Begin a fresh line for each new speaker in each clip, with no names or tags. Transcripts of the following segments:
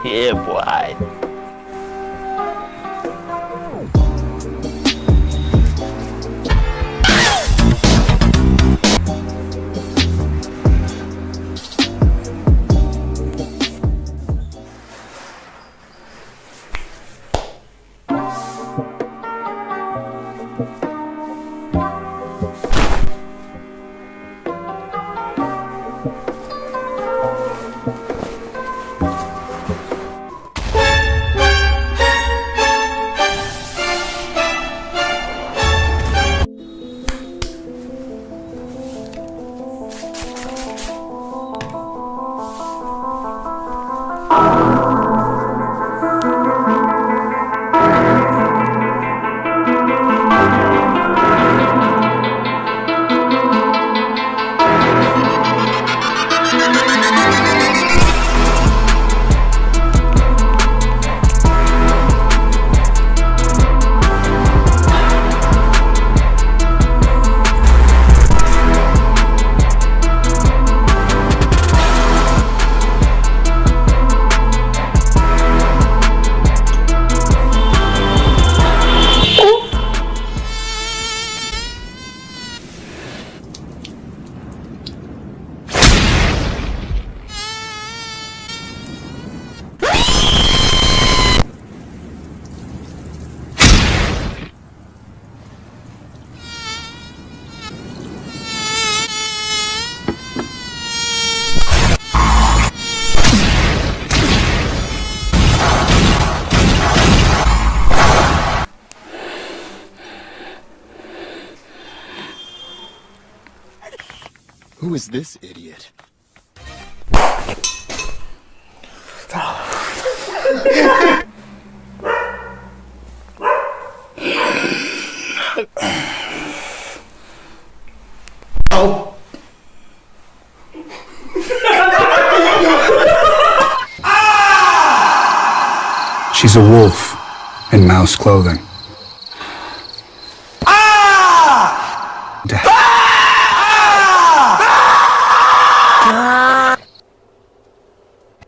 Yeah, boy.
Who is this idiot? Oh.
She's a wolf in mouse clothing.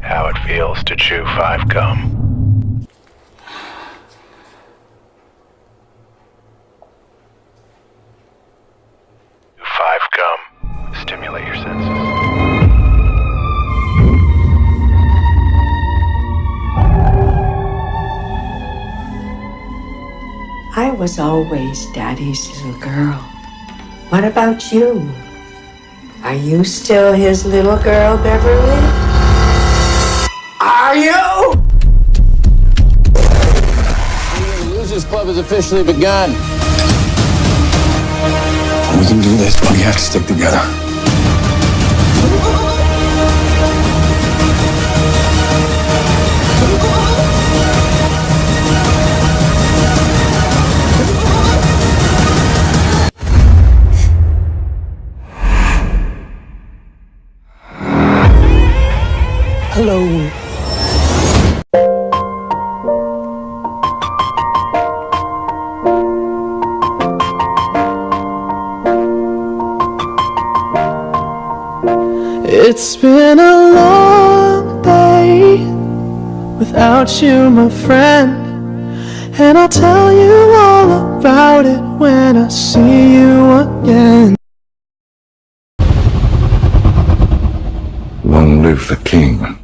How it feels to chew 5 gum. Chew 5 gum. Stimulate your senses.
I was always Daddy's little girl. What about you? Are you still his little girl, Beverly? Are you?
The Losers Club has officially begun.
We can do this, but we have to stick together.
Hello.
It's been a long day without you, my friend, and I'll tell you all about it when I see you again.
Long live the king.